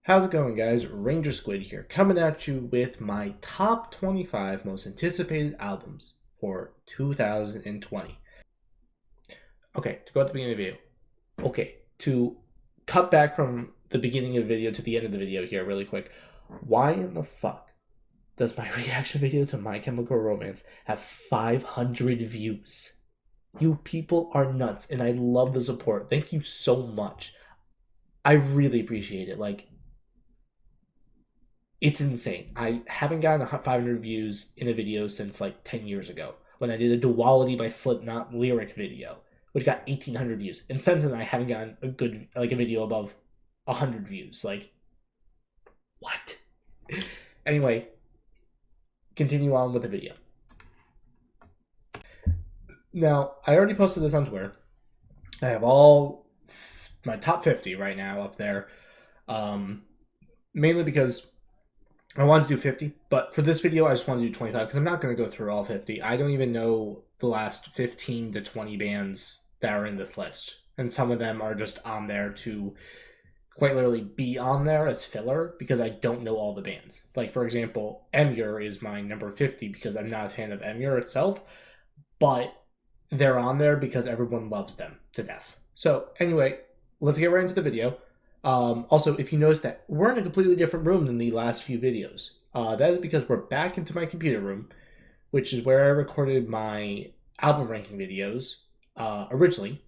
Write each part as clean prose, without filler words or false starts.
How's it going, guys? Ranger Squid here, coming at you with my top 25 most anticipated albums for 2020. Okay, to go at the beginning of the video. Okay, to cut back from the beginning of the video to the end of the video here really quick. Why in the fuck does my reaction video to My Chemical Romance have 500 views? You people are nuts, and I love the support. Thank you so much. I really appreciate it. It's insane. I haven't gotten 500 views in a video since like 10 years ago when I did a Duality by Slipknot lyric video, which got 1,800 views. And since then, I haven't gotten a video above 100 views. Like, what? Anyway, continue on with the video. Now, I already posted this on Twitter. I have all my top 50 right now up there, mainly because I wanted to do 50, but for this video, I just wanted to do 25 because I'm not going to go through all 50. I don't even know the last 15 to 20 bands that are in this list, and some of them are just on there to quite literally be on there as filler because I don't know all the bands. Like, for example, Emure is my number 50 because I'm not a fan of Emure itself, but they're on there because everyone loves them to death. So anyway, let's get right into the video. Also, if you notice that we're in a completely different room than the last few videos, that is because we're back into my computer room, which is where I recorded my album ranking videos originally,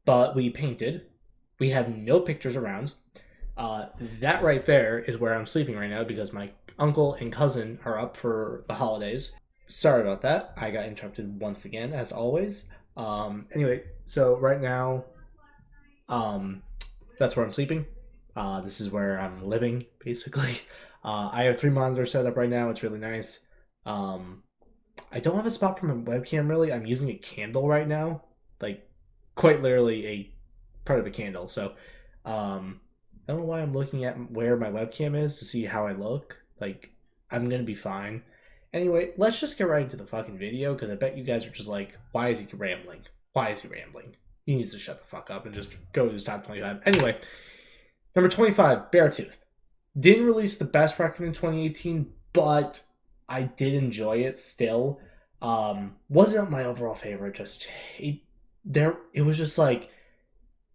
but we painted. We have no pictures around. That right there is where I'm sleeping right now because my uncle and cousin are up for the holidays. Sorry about that. I got interrupted once again, as always. Anyway, so right now, that's where I'm sleeping. This is where I'm living, basically. I have 3 monitors set up right now. It's really nice. I don't have a spot for my webcam, really. I'm using a candle right now. Like, quite literally a part of a candle. So, I don't know why I'm looking at where my webcam is to see how I look. Like, I'm going to be fine. Anyway, let's just get right into the fucking video, because I bet you guys are just like, why is he rambling? Why is he rambling? He needs to shut the fuck up and just go to his top 25. Anyway, number 25, Beartooth. Didn't release the best record in 2018, but I did enjoy it still. Wasn't my overall favorite. It was just like,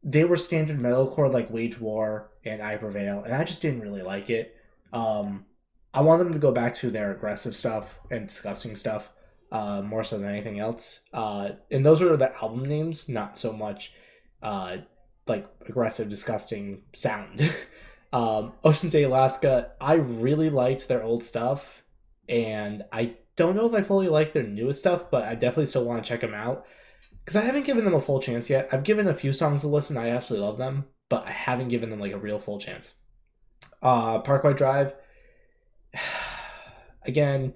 they were standard metalcore like Wage War and I Prevail, and I just didn't really like it. I want them to go back to their aggressive stuff and disgusting stuff, more so than anything else. And those are the album names, not so much like aggressive, disgusting sound. Ocean's 8 Alaska, I really liked their old stuff, and I don't know if I fully like their newest stuff, but I definitely still want to check them out because I haven't given them a full chance yet. I've given a few songs a listen. I absolutely love them, but I haven't given them like a real full chance. Parkway Drive. Again,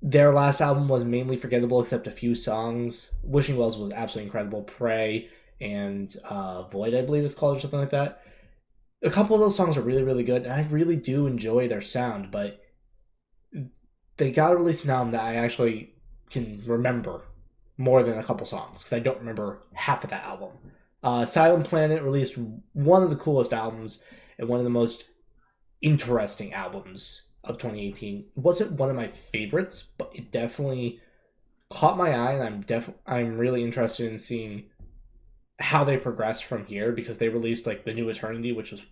their last album was mainly forgettable except a few songs. Wishing Wells was absolutely incredible. Pray and Void, I believe it's called, or something like that. A couple of those songs are really, really good, and I really do enjoy their sound, but they got to release an album that I actually can remember more than a couple songs, because I don't remember half of that album. Silent Planet released one of the coolest albums and one of the most interesting albums of 2018. It wasn't one of my favorites, but it definitely caught my eye, and I'm really interested in seeing how they progress from here, because they released like The New Eternity, which was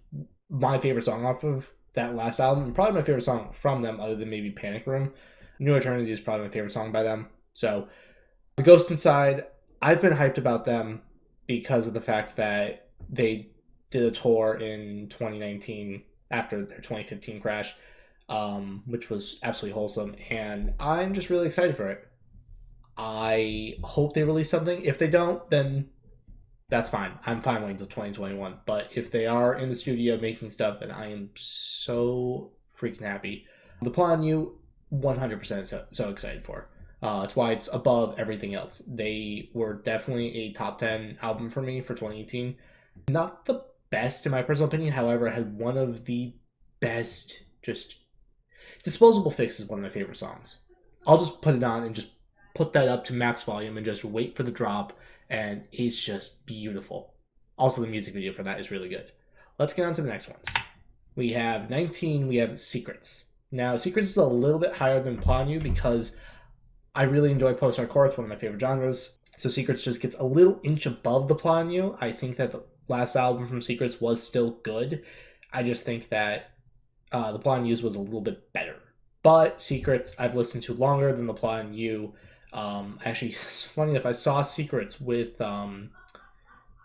my favorite song off of that last album, and probably my favorite song from them other than maybe Panic Room. New Eternity is probably my favorite song by them. So The Ghost Inside, I've been hyped about them because of the fact that they did a tour in 2019 after their 2015 crash, which was absolutely wholesome, and I'm just really excited for it. I hope they release something. If they don't, then that's fine. I'm fine waiting until 2021. But if they are in the studio making stuff, then I am so freaking happy. The Plot on You, 100% so excited for. It's why it's above everything else. They were definitely a top 10 album for me for 2018. Not the best in my personal opinion, however, it had one of the best, just Disposable Fix is one of my favorite songs. I'll just put it on and just put that up to max volume and just wait for the drop, and it's just beautiful. Also, the music video for that is really good. Let's get on to the next ones. We have 19, we have Secrets. Now, Secrets is a little bit higher than Plan You because I really enjoy post-hardcore. It's one of my favorite genres. So Secrets just gets a little inch above the Plan You. I think that the last album from Secrets was still good. I just think that the Plan U's was a little bit better. But Secrets, I've listened to longer than the Plan U. Actually, it's funny enough, I saw Secrets with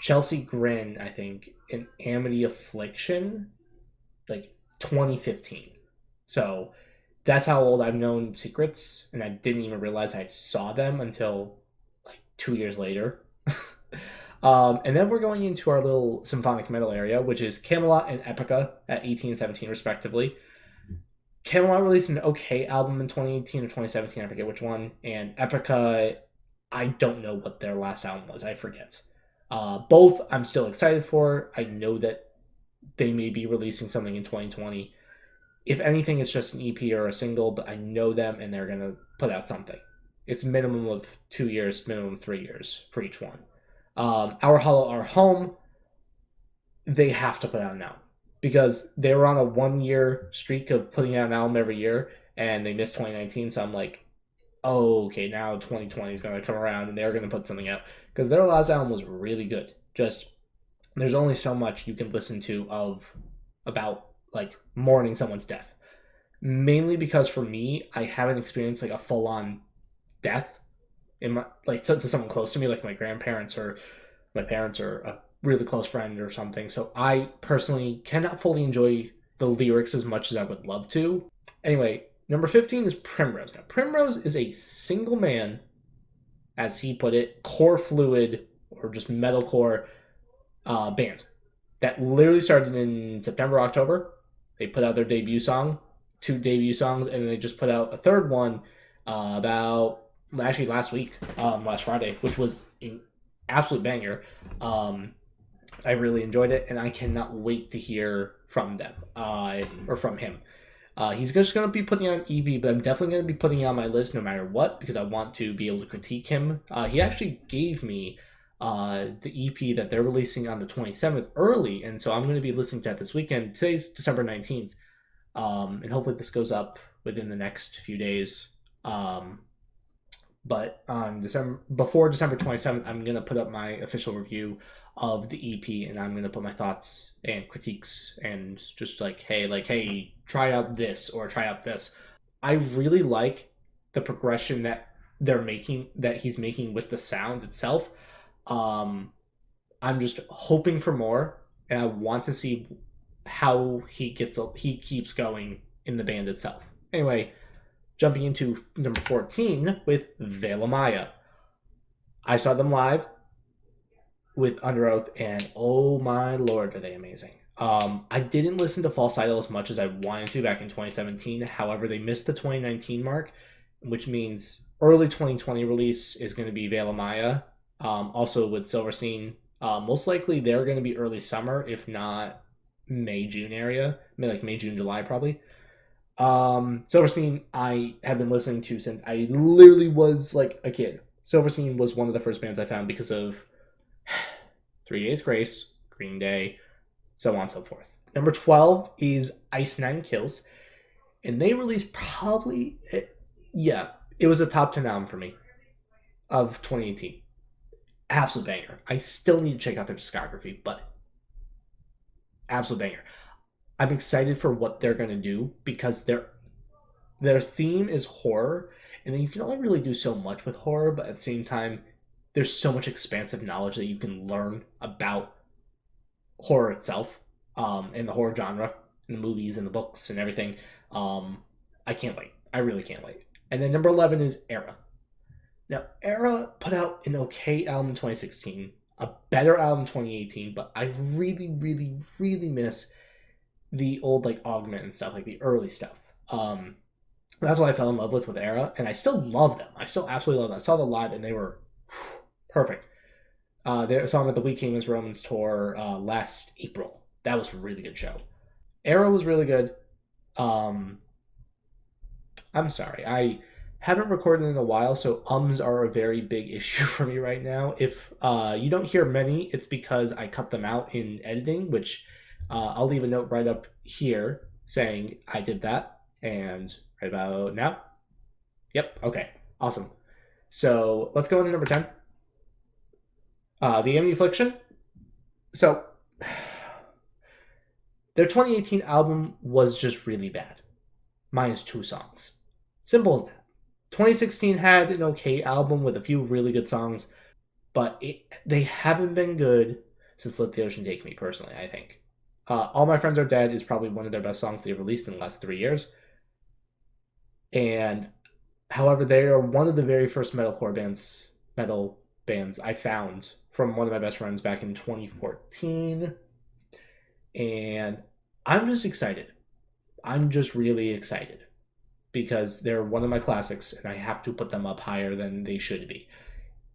Chelsea Grin, I think, in Amity Affliction, like 2015. So that's how old I've known Secrets, and I didn't even realize I saw them until like 2 years later. And then we're going into our little symphonic metal area, which is Camelot and Epica at 18 and 17, respectively. Camelot released an okay album in 2018 or 2017, I forget which one. And Epica, I don't know what their last album was, I forget. Both I'm still excited for. I know that they may be releasing something in 2020. If anything, it's just an EP or a single, but I know them and they're going to put out something. It's minimum of 2 years, minimum 3 years for each one. Our Hollow, Our Home, they have to put out now because they were on a 1 year streak of putting out an album every year and they missed 2019. So I'm like, oh, okay, now 2020 is going to come around and they're going to put something out because their last album was really good. Just there's only so much you can listen to of about like mourning someone's death. Mainly because for me, I haven't experienced like a full on death in my like to someone close to me, like my grandparents or my parents or a really close friend or something. So I personally cannot fully enjoy the lyrics as much as I would love to. Anyway, number 15 is Primrose. Now, Primrose is a single man, as he put it, core fluid or just metalcore band that literally started in September, October. They put out their debut song, 2 debut songs, and then they just put out a third one about actually last week, last Friday, which was an absolute banger. I really enjoyed it, and I cannot wait to hear from them or from him. He's just going to be putting out an EP, but I'm definitely going to be putting it on my list no matter what because I want to be able to critique him. He actually gave me the EP that they're releasing on the 27th early, and so I'm going to be listening to that this weekend. Today's December 19th, and hopefully this goes up within the next few days. But on before December 27th, I'm going to put up my official review of the EP, and I'm going to put my thoughts and critiques and just hey, try out this or try out this. I really like the progression that he's making with the sound itself. I'm just hoping for more, and I want to see how he keeps going in the band itself. Anyway, jumping into number 14 with Veil Maya. I saw them live with Under Oath, and oh my lord, are they amazing. I didn't listen to False Idol as much as I wanted to back in 2017. However, they missed the 2019 mark, which means early 2020 release is going to be Veil Maya. Also with Silverstein, most likely they're going to be early summer, if not May, June area. May, June, July probably. Silverstein I have been listening to since I literally was like a kid. Silverstein was one of the first bands I found because of 3 Days Grace, Green Day, so on and so forth. Number 12 is Ice Nine Kills, and they released it was a top 10 album for me of 2018. Absolute banger. I still need to check out their discography, but absolute banger. I'm excited for what they're going to do because their theme is horror, and then you can only really do so much with horror, but at the same time, there's so much expansive knowledge that you can learn about horror itself, and the horror genre, and the movies and the books and everything. I can't wait. I really can't wait. And then number 11 is Era. Now, Era put out an okay album in 2016, a better album in 2018, but I really, really, really miss the old Augment and stuff, like the early stuff. That's what I fell in love with Era, and I still love them. I still absolutely love them. I saw them live, and they were perfect. Saw them at the We Came as Romans tour last April. That was a really good show. Era was really good. I'm sorry, I haven't recorded in a while, so ums are a very big issue for me right now. If you don't hear many, it's because I cut them out in editing, which I'll leave a note right up here saying I did that, and right about now. Yep. Okay. Awesome. So let's go into number 10. The Amity Affliction. So their 2018 album was just really bad, minus 2 songs. Simple as that. 2016 had an okay album with a few really good songs, but they haven't been good since Let the Ocean Take Me, personally, I think. All My Friends Are Dead is probably one of their best songs they've released in the last 3 years. And however, they are one of the very first metal bands I found from one of my best friends back in 2014. And I'm just excited. I'm just really excited because they're one of my classics and I have to put them up higher than they should be.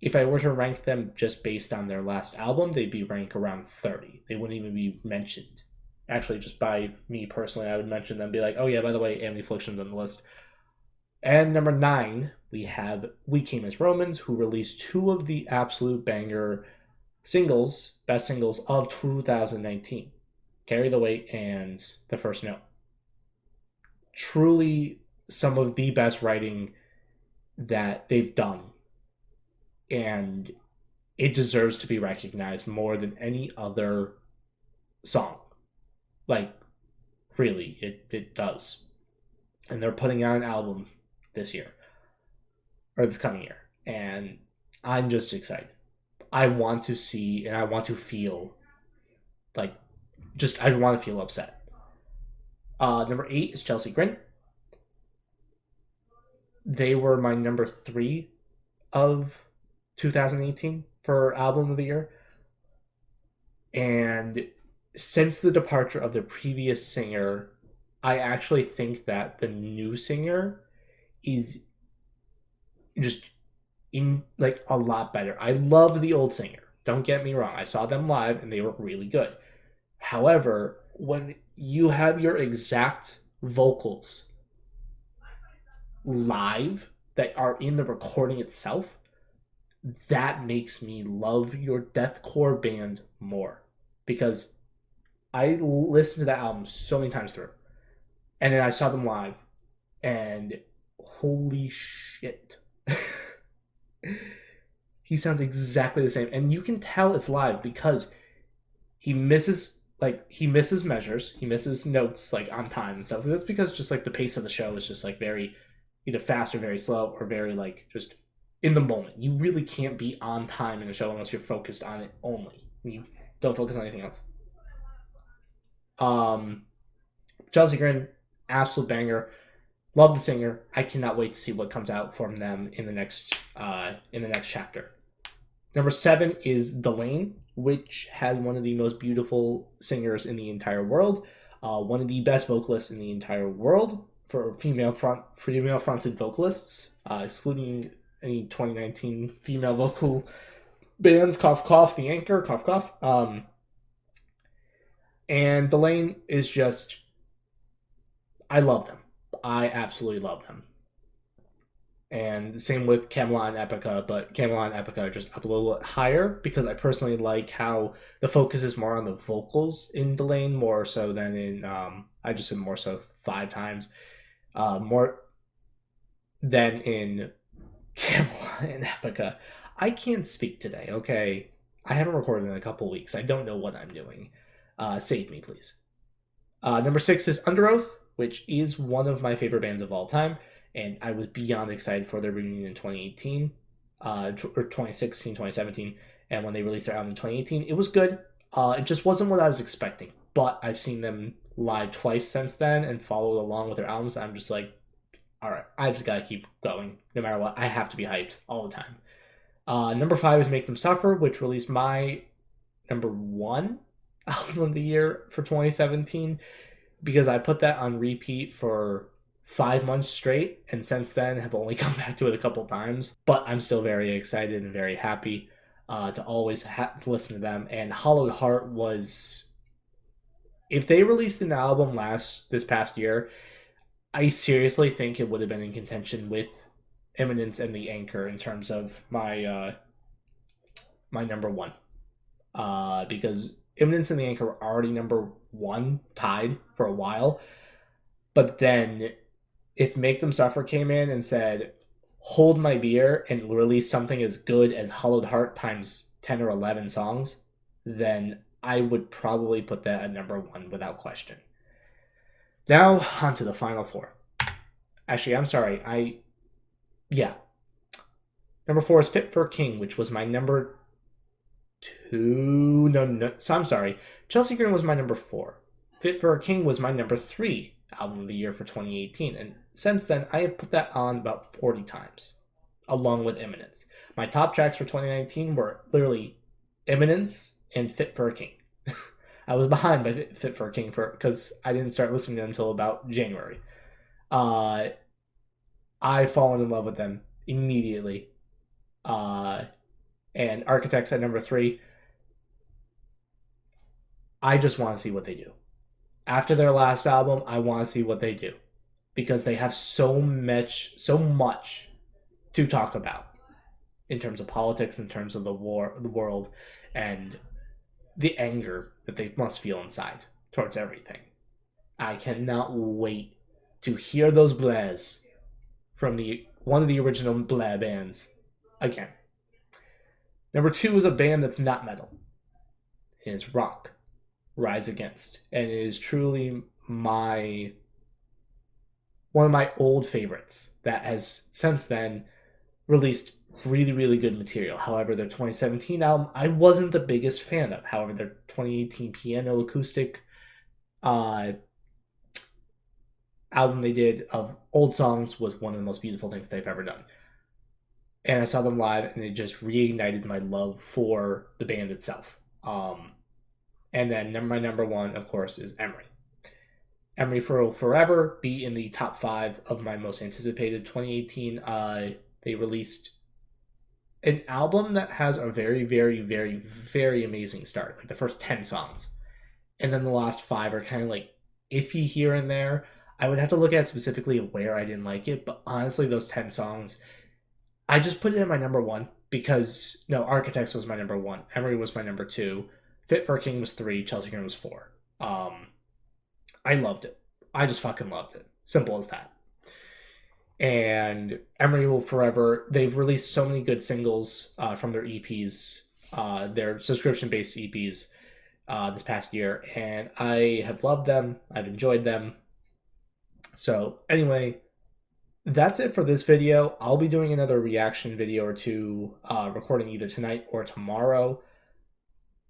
If I were to rank them just based on their last album, they'd be ranked around 30. They wouldn't even be mentioned. Actually, just by me personally, I would mention them, be like, oh yeah, by the way, Amity Affliction's on the list. And number 9, we have We Came as Romans, who released 2 of the absolute banger singles, best singles of 2019. Carry the Weight and The First Note. Truly some of the best writing that they've done. And it deserves to be recognized more than any other song. Like, really, it does. And they're putting out an album this year, or this coming year. And I'm just excited. I want to see and I want to feel like, I want to feel upset. Number 8 is Chelsea Grin. They were my number 3 of 2018 for album of the year. And since the departure of the previous singer, I actually think that the new singer is just in like a lot better. I loved the old singer. Don't get me wrong. I saw them live and they were really good. However, when you have your exact vocals live that are in the recording itself, that makes me love your deathcore band more. Because I listened to that album so many times through. And then I saw them live. And holy shit. He sounds exactly the same. And you can tell it's live because he misses measures, he misses notes like on time and stuff. That's because just like the pace of the show is just like very either fast or very slow or very like just in the moment. You really can't be on time in a show unless you're focused on it only. You don't focus on anything else. Chelsea Grin, absolute banger. Love the singer. I cannot wait to see what comes out from them in the next chapter. Number 7 is Delane, which has one of the most beautiful singers in the entire world, one of the best vocalists in the entire world for female-fronted vocalists, excluding any 2019 female vocal bands. Cough, cough. The Anchor. Cough, cough. And Delane is just, I love them. I absolutely love them. And same with Camelot and Epica, but Camelot and Epica are just up a little bit higher because I personally like how the focus is more on the vocals in Delane more so than in I just said more so 5 times more than in Camelot and Epica. I can't speak today, okay? I haven't recorded in a couple weeks. I don't know what I'm doing. Save me, please. Number 6 is Underoath, which is one of my favorite bands of all time. And I was beyond excited for their reunion in 2018, or 2016, 2017. And when they released their album in 2018, it was good. It just wasn't what I was expecting. But I've seen them live twice since then and followed along with their albums. I'm just like, all right, I just got to keep going. No matter what, I have to be hyped all the time. Number 5 is Make Them Suffer, which released my number 1 album of the year for 2017. Because I put that on repeat for 5 months straight, and since then have only come back to it a couple times. But I'm still very excited and very happy to always listen to them. And Hollowed Heart was, if they released an album this past year, I seriously think it would have been in contention with Eminence and The Anchor in terms of my my number 1. Because Eminence and The Anchor were already number 1 tied for a while. But then if Make Them Suffer came in and said, hold my beer and release something as good as Hollowed Heart times 10 or 11 songs, then I would probably put that at number 1 without question. Now, on to the final 4. Actually, I'm sorry. Yeah. Number 4 is Fit for a King, which was my number 2. No. So I'm sorry. Chelsea Grin was my number 4. Fit for a King was my number 3 album of the year for 2018. And since then, I have put that on about 40 times, along with Eminence. My top tracks for 2019 were literally Eminence and Fit for a King. I was behind by Fit for a King because I didn't start listening to them until about January. I've fallen in love with them immediately. And Architects at number 3. I just want to see what they do. After their last album, I want to see what they do because they have so much to talk about in terms of politics, in terms of the world, and the anger that they must feel inside towards everything. I cannot wait to hear those blahs from one of the original blah bands again. Number 2 is a band that's not metal. It is rock. Rise Against. And it is truly one of my old favorites that has since then released really, really good material. However, their 2017 album, I wasn't the biggest fan of. However, their 2018 piano acoustic album they did of old songs was one of the most beautiful things they've ever done. And I saw them live, and it just reignited my love for the band itself. And then my number 1, of course, is Emery. Emery will forever be in the top 5 of my most anticipated. 2018, they released an album that has a very, very, very, very amazing start. Like the first 10 songs. And then the last 5 are kind of like iffy here and there. I would have to look at specifically where I didn't like it. But honestly, those 10 songs, I just put it in my number 1 because, no, Architects was my number 1. Emery was my number 2. Fit for a King was 3, Chelsea Grin was 4. I loved it. I just fucking loved it. Simple as that. And Emery will forever. They've released so many good singles from their EPs, their subscription-based EPs this past year, and I have loved them. I've enjoyed them. So anyway, that's it for this video. I'll be doing another reaction video or two, recording either tonight or tomorrow.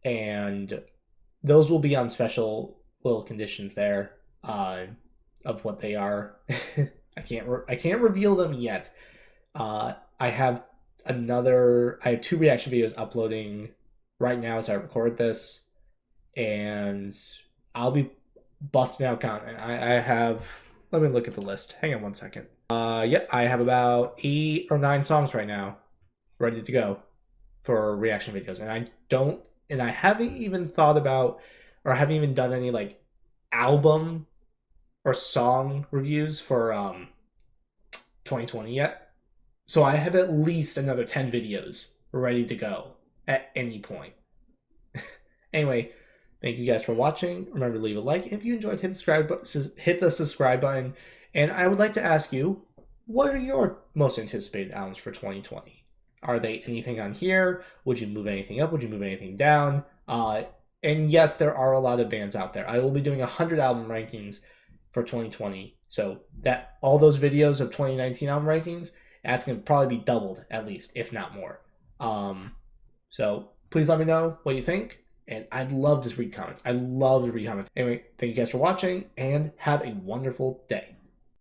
And those will be on special little conditions there of what they are. I can't reveal them yet. I have 2 reaction videos uploading right now as I record this, and I'll be busting out content. I have, let me look at the list. Hang on 1 second. Yeah, I have about 8 or 9 songs right now ready to go for reaction videos, and I haven't even thought about, or haven't even done any like album or song reviews for 2020 yet. So I have at least another 10 videos ready to go at any point. Anyway, thank you guys for watching. Remember to leave a like. If you enjoyed, hit the subscribe button. And I would like to ask you, what are your most anticipated albums for 2020? Are they anything on here? Would you move anything up? Would you move anything down? And yes, there are a lot of bands out there. I will be doing 100 album rankings for 2020. So that all those videos of 2019 album rankings, that's going to probably be doubled at least, if not more. So please let me know what you think. And I'd love to read comments. I love to read comments. Anyway, thank you guys for watching and have a wonderful day.